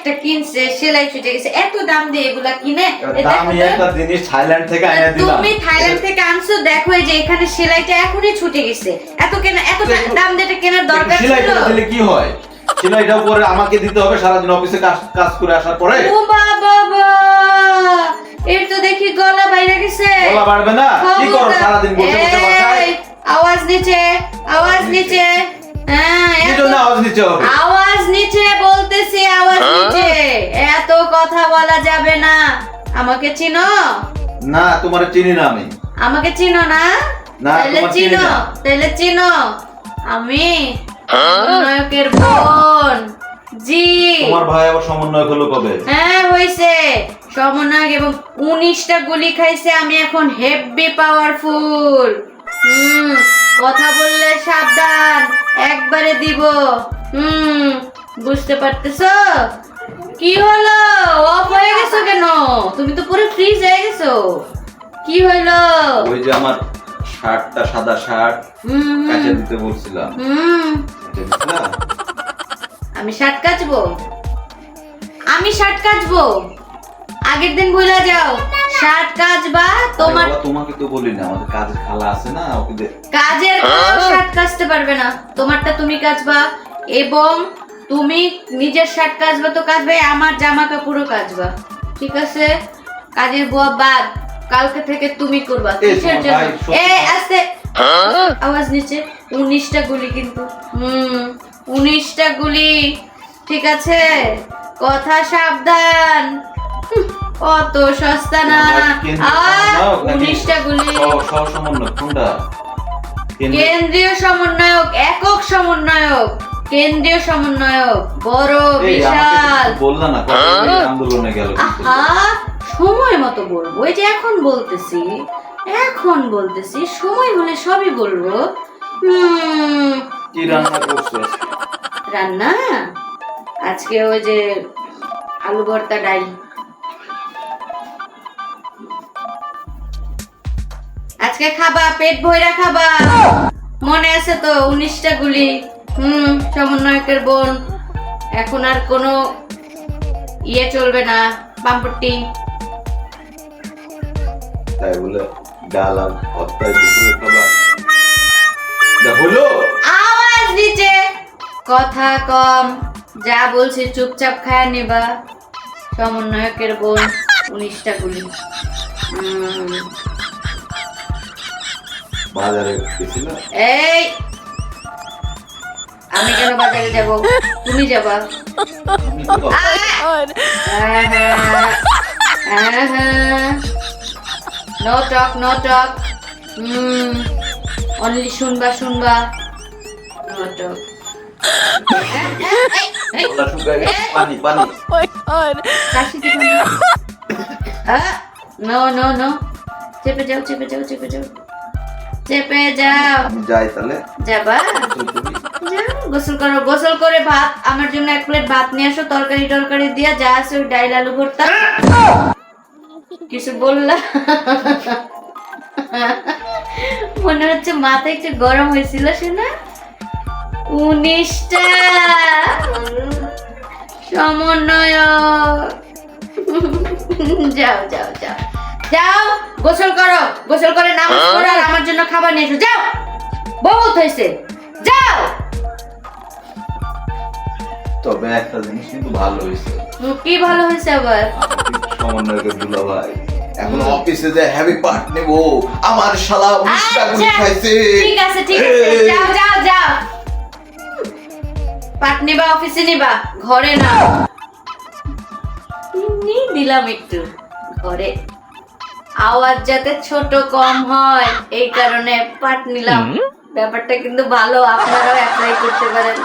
একটা কিনছে সেলাই ছুটে গেছে, এত দাম দিয়ে এগুলা কিনে। দামি একটা জিনিস থাইল্যান্ড থেকে এনে দিলাম। তুমি থাইল্যান্ড থেকে আনছো, দেখো এই যে এখানে সেলাইটা এখনই ছুটে গেছে। এত দাম দিয়ে এটা কেনার দরকার ছিল? সেলাই করে দিলে কি হয়? সেলাইটাও পরে আমাকে দিতে হবে সারাদিন অফিসে কাজ করে আসার পরে। ও বাবা, এর তো দেখি গলা বাইরে গেছে। গলা বাড়বে না? কি করো সারাদিন বসে বসে বাসায়? আওয়াজ নিচে, আওয়াজ নিচে। হ্যাঁ, কি জন্য আওয়াজ নিচে হবে? আওয়াজ নিচে বলতেছি, আওয়াজ নিচে। এত কথা বলা যাবে না। আমাকে চিনো? না, তোমার চিনি না আমি। আমাকে চিনো না? না, তাহলে তোমার চিনি চিনো, না। তাহলে চিনো। আমি নায়কের বোন। জি। তোমার ভাই আবার সমন্বয়ক হলো কবে? হ্যাঁ হইছে সমন্বয়ক, এবং 19টা গুলি খাইছে। আমি এখন হেভি পাওয়ারফুল। কথা বললে সাবধান, একবারে দিব। বুঝতে পারতেছো? কি হলো, অফ হয়ে গেছো কেন? তুমি তো পুরো ফ্রিজ হয়ে গেছো। কি হলো? ওই যে আমার শার্টটা, সাদা শার্ট কাচে দিতে বলছিলাম। কাচে দিছিলা? আমি শার্ট কাচবো? আমি শার্ট কাচবো? আগের দিন ভুলে যাও, শার্ট কাচবা তোমার। তোমাকে তো বলি না, আমাদের কাজের খালা আছে না, ওকে দে। কাজের শার্ট কাচতে পারবে না, তোমারটা তুমি কাচবা, এবং তুমি নিজের শার্ট কাচবা তো কাচবে, আমার জামা কাপড়ও কাচবা, ঠিক আছে? কাজের বুয়া বাদ, কালকে থেকে তুমি করবা। কিসের জন্য? আস্তে আওয়াজ নিচে। 19টা গুলি কিন্তু। 19টা গুলি, ঠিক আছে? কথা সাবধান। অত সস্তা না। 19টা গুলি। সমন্বয়ক কোনটা? কেন্দ্রীয় সমন্বয়ক, একক সমন্বয়ক, কেন্দ্রীয় সমন্বয়ক, বড় বিশাল। বললা না আন্দোলনে গেল? সময় মতো বলবো, এই যে এখন বলতেছি, এখন বলতেছি, সময় হলে সবই বলবো। কি রান্না করছো? রান্না আজকে ওই যে আলু ভর্তা, ডাল। আজকে খাবা, পেট ভইরা খাবা। মনে আছে তো 19টা গুলি? সমন্বয়কের বোন। এখন আর কোনো ইয়ে চলবে না, পাম্পটি। তাই বলে ডাল আর ভর্তায় দুপুরে খাবার হলো? আওয়াজ নিচে, কথা কম। যা বলছি চুপচাপ খায় নেবা। সমন্বয়কের বোন, 19টা গুলি। বাজারে গেছিল? এই, আমি কেন বাজারে যাব? তুমি যাবা। No talk, no talk. Only শুনবা, শুনবা। No talk. পানি পানি। নো নো নো, চেপে যাও, চেপে যাও, চেপে যাও, চেপে যাও। আমি যাই তাহলে? যাবা? যাও, গোসল করো। গোসল করে ভাত, আমার জন্য 1 প্লেট ভাত নিয়ে আসো, তরকারি দিয়া, যা আছে ওই ডাল আলু ভর্তা। কিছু বললা? মনে হচ্ছে মাথা একটু গরম হয়েছিল শোনা। 19টা সমন্বয়ক। যাও যাও যাও যাও, গোসল করো, গোসল করে নামাজ পড়ো, আর আমার জন্য খাবার নিয়ে এসো। যাও, বহুত হয়েছে, যাও। তবে একটা জিনিস কিন্তু ভালো হয়েছে। কি ভালো হয়েছে আবার? সমন্বয়কের দুলা ভাই এখন অফিসে যে হেভি পার্ট নেব, আমার শালা 19টা গুলি খাইছে। ঠিক আছে, ঠিক আছে, যাও যাও যাও। পাট নিবা, অফিসে নিবা, ঘরে না। দিলাম একটু ঘরে, আওয়াজ যাতে ছোট কম হয়, এই কারণে পাট নিলাম। ব্যাপারটা কিন্তু ভালো, আপনারাও অ্যাপ্লাই করতে পারেন।